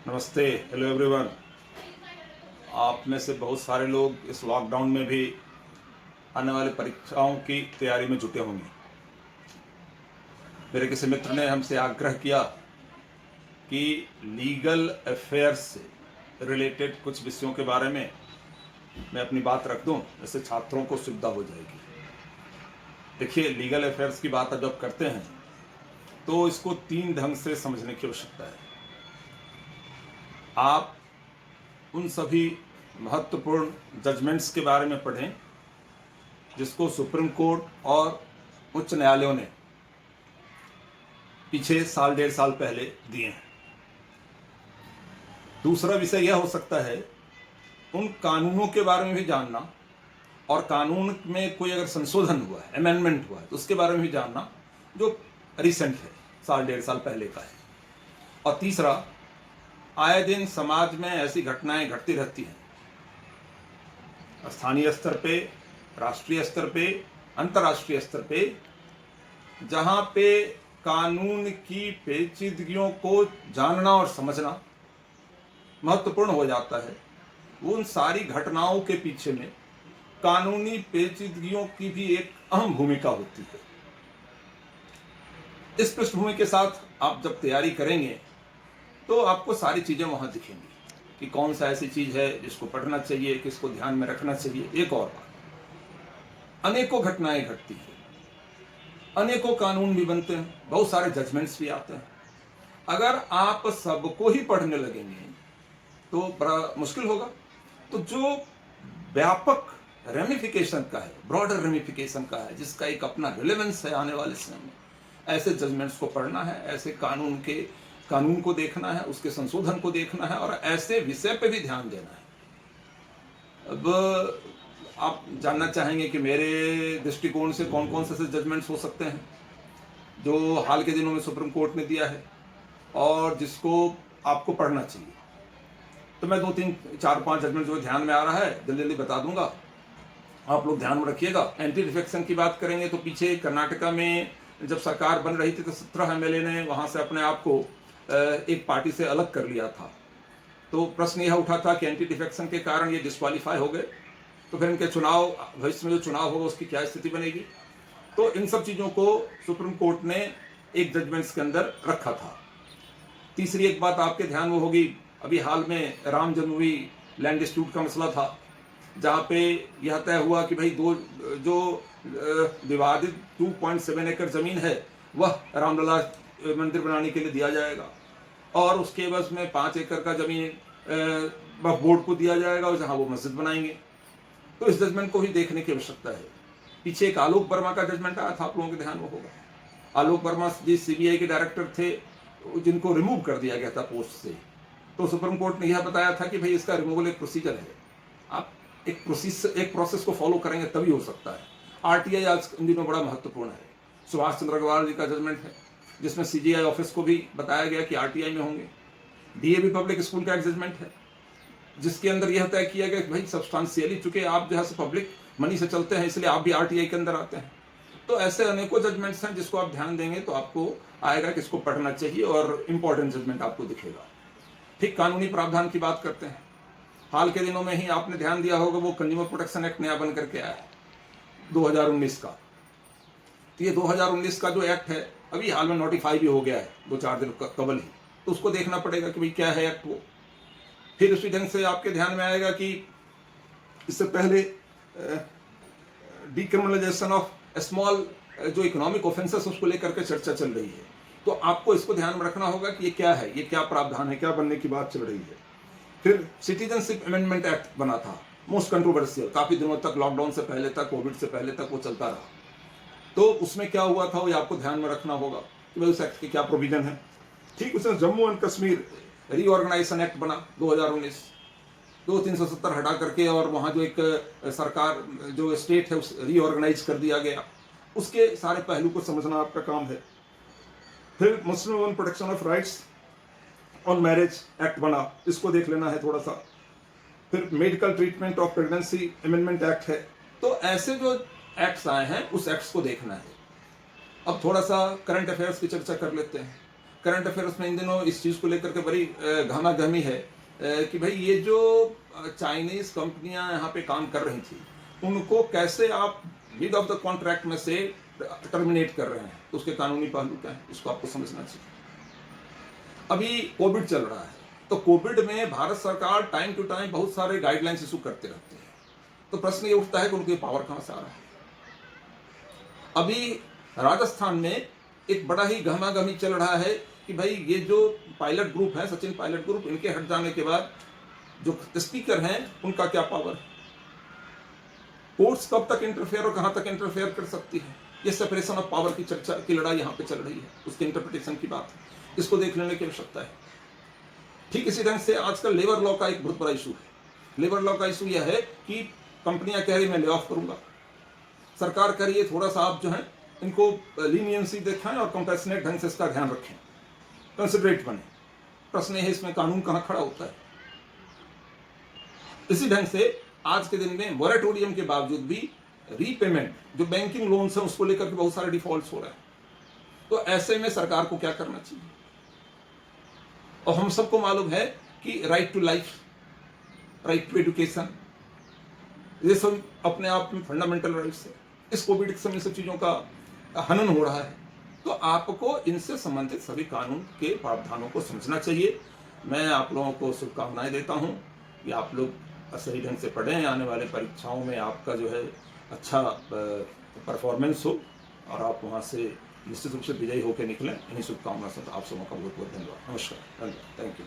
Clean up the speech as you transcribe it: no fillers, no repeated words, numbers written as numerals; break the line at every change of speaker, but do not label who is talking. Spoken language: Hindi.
नमस्ते, हेलो एवरीवन। आप में से बहुत सारे लोग इस लॉकडाउन में भी आने वाली परीक्षाओं की तैयारी में जुटे होंगे। मेरे किसी मित्र ने हमसे आग्रह किया कि लीगल अफेयर्स से रिलेटेड कुछ विषयों के बारे में मैं अपनी बात रख दूं, इससे छात्रों को सुविधा हो जाएगी। देखिए, लीगल अफेयर्स की बात जब करते हैं तो इसको 3 ढंग से समझने की आवश्यकता है। आप उन सभी महत्वपूर्ण जजमेंट्स के बारे में पढ़ें जिसको सुप्रीम कोर्ट और उच्च न्यायालयों ने पीछे साल 1.5 साल पहले दिए हैं। दूसरा विषय यह हो सकता है उन कानूनों के बारे में भी जानना, और कानून में कोई अगर संशोधन हुआ है, अमेंडमेंट हुआ है, तो उसके बारे में भी जानना जो रिसेंट है, साल 1.5 साल पहले का है। और तीसरा, आए दिन समाज में ऐसी घटनाएं घटती रहती हैं, स्थानीय स्तर पे, राष्ट्रीय स्तर पे, अंतर्राष्ट्रीय स्तर पे, जहां पे कानून की पेचीदगियों को जानना और समझना महत्वपूर्ण हो जाता है। उन सारी घटनाओं के पीछे में कानूनी पेचीदगियों की भी एक अहम भूमिका होती है। इस पृष्ठभूमि के साथ आप जब तैयारी करेंगे तो आपको सारी चीजें वहां दिखेंगी कि कौन सा ऐसी चीज है जिसको पढ़ना चाहिए, किसको ध्यान में रखना चाहिए। एक और बात, अनेकों घटनाएं घटती हैं, अनेकों कानून भी बनते हैं, बहुत सारे जजमेंट्स भी आते हैं। अगर आप सबको ही पढ़ने लगेंगे तो बड़ा मुश्किल होगा। तो जो व्यापक रेमिफिकेशन का है, ब्रॉडर रेमिफिकेशन का है, जिसका एक अपना रिलेवेंस है आने वाले समय में, ऐसे जजमेंट्स को पढ़ना है, ऐसे कानून को देखना है, उसके संशोधन को देखना है, और ऐसे विषय पे भी ध्यान देना है। अब आप जानना चाहेंगे कि मेरे दृष्टिकोण से कौन कौन से जजमेंट्स हो सकते हैं जो हाल के दिनों में सुप्रीम कोर्ट ने दिया है और जिसको आपको पढ़ना चाहिए। तो मैं 2, 3, 4, 5 जजमेंट जो ध्यान में आ रहा है जल्दी जल्दी बता दूंगा, आप लोग ध्यान में रखिएगा। एंटी डिफेक्शन की बात करेंगे तो पीछे कर्नाटका में जब सरकार बन रही थी तो 17 एमएलए ने वहां से अपने आप को एक पार्टी से अलग कर लिया था। तो प्रश्न यह उठा था कि एंटी डिफेक्शन के कारण ये डिस्क्वालीफाई हो गए, तो फिर इनके चुनाव, भविष्य में जो चुनाव होगा उसकी क्या स्थिति बनेगी। तो इन सब चीजों को सुप्रीम कोर्ट ने एक जजमेंट्स के अंदर रखा था। तीसरी एक बात आपके ध्यान में होगी, अभी हाल में राम जन्मभूमि लैंड डिस्प्यूट का मसला था, जहाँ पे यह तय हुआ कि भाई जो विवादित 2.7 एकड़ जमीन है वह रामलला मंदिर बनाने के लिए दिया जाएगा, और उसके एवज में 5 एकड़ का जमीन वक्फ बोर्ड को दिया जाएगा, और जहाँ वो मस्जिद बनाएंगे। तो इस जजमेंट को ही देखने की आवश्यकता है। पीछे एक आलोक वर्मा का जजमेंट आया था, आप लोगों के ध्यान में होगा। आलोक वर्मा जी सीबीआई के डायरेक्टर थे, जिनको रिमूव कर दिया गया था पोस्ट से। तो सुप्रीम कोर्ट ने यह बताया था कि भाई इसका रिमूवल एक प्रोसीजर है, आप एक प्रोसेस को फॉलो करेंगे तभी हो सकता है। आरटीआई आज इन दिनों बड़ा महत्वपूर्ण है। सुभाष चंद्र अग्रवाल जी का जजमेंट है जिसमें सीजीआई ऑफिस को भी बताया गया कि आरटीआई में होंगे। डीएवी पब्लिक स्कूल का एक जजमेंट है जिसके अंदर यह तय किया गया कि भाई सब्सटेंशियली चूंकि आप जो है पब्लिक मनी से चलते हैं, इसलिए आप भी आरटीआई के अंदर आते हैं। तो ऐसे अनेकों जजमेंट्स हैं जिसको आप ध्यान देंगे तो आपको आएगा कि इसको पढ़ना चाहिए और इंपॉर्टेंट जजमेंट आपको दिखेगा। ठीक, कानूनी प्रावधान की बात करते हैं। हाल के दिनों में ही आपने ध्यान दिया होगा, वो कंज्यूमर प्रोटेक्शन एक्ट नया बन करके आया है 2019 का। तो ये 2019 का जो एक्ट है अभी हाल में नोटिफाई भी हो गया है 2-4 दिन कबल ही, तो उसको देखना पड़ेगा कि भाई क्या है एक्ट वो। फिर उसी ढंग से आपके ध्यान में आएगा कि इससे पहले डिक्रिमिनलाइजेशन ऑफ स्मॉल जो इकोनॉमिक ऑफेंसेस उसको लेकर के चर्चा चल रही है। तो आपको इसको ध्यान में रखना होगा कि ये क्या है, ये क्या प्रावधान है, क्या बनने की बात चल रही है। फिर सिटीजनशिप अमेंडमेंट एक्ट बना था, मोस्ट कंट्रोवर्शियल, काफी दिनों तक, लॉकडाउन से पहले तक, कोविड से पहले तक वो चलता रहा। तो उसमें क्या हुआ था वो आपको ध्यान में रखना होगा कि भाई उस एक्ट के क्या प्रोविजन है। ठीक, उसमें Jammu and Kashmir reorganisation act बना 2019, 370 हटा करके, और वहाँ जो एक सरकार जो स्टेट है उस रीऑर्गेनाइज कर दिया गया। उसके सारे पहलू को समझना आपका काम है। फिर Muslim women protection of rights on marriage act बना, इसको देख लेना है थोड़ा सा। फिर medical treatment of pregnancy amendment act है। तो ऐसे जो एक्ट्स आए हैं उस एक्ट्स को देखना है। अब थोड़ा सा करंट अफेयर्स की चर्चा कर लेते हैं। करंट अफेयर्स में इन दिनों इस चीज़ को लेकर के बड़ी गहमा-गहमी है कि भाई ये जो चाइनीज़ कंपनियां यहाँ पे काम कर रही थी, उनको कैसे आप मिड ऑफ द कॉन्ट्रैक्ट में से टर्मिनेट कर रहे हैं, तो उसके कानूनी पहलू क्या है, इसको आपको समझना चाहिए। अभी कोविड चल रहा है, तो कोविड में भारत सरकार टाइम टू टाइम बहुत सारे गाइडलाइंस इशू करते रहते हैं, तो प्रश्न ये उठता है कि उनकी पावर कहाँ से आ रहा है। अभी राजस्थान में एक बड़ा ही गहमा-गहमी चल रहा है कि भाई ये जो पायलट ग्रुप है, सचिन पायलट ग्रुप, इनके हट जाने के बाद जो स्पीकर हैं उनका क्या पावर है, कोर्ट्स कब तक इंटरफेयर और कहां तक इंटरफेयर कर सकती है, ये सेपरेशन ऑफ पावर की चर्चा की लड़ाई यहाँ पे चल रही है, उसके इंटरप्रिटेशन की बात है, इसको देख लेने की आवश्यकता है। ठीक इसी ढंग से आजकल लेबर लॉ का एक बहुत बड़ा इशू है। लेबर लॉ का इशू यह है कि कंपनियां कह रही मैं ले ऑफ करूंगा, सरकार कह रही है थोड़ा सा आप जो है इनको लीनियंसी दिखाएं और कंपैशनेट ढंग से इसका ध्यान रखें, कंसिडरेट बने। प्रश्न है इसमें कानून कहां खड़ा होता है। इसी ढंग से आज के दिन में मोरेटोरियम के बावजूद भी रीपेमेंट जो बैंकिंग लोन्स है उसको लेकर के बहुत सारे डिफॉल्ट्स हो रहे हैं, तो ऐसे में सरकार को क्या करना चाहिए। और हम सबको मालूम है कि right to life, right to education, ये सब अपने आप में फंडामेंटल राइट्स है। इस कोविड के समय सब चीजों का हनन हो रहा है, तो आपको इनसे संबंधित सभी कानून के प्रावधानों को समझना चाहिए। मैं आप लोगों को शुभकामनाएं देता हूं कि आप लोग सही ढंग से पढ़ें, आने वाले परीक्षाओं में आपका जो है अच्छा परफॉर्मेंस हो और आप वहां से निश्चित रूप से विजयी होकर निकलें। इन्हीं शुभकामनाओं से आप सबों का बहुत बहुत धन्यवाद। नमस्कार, थैंक यू।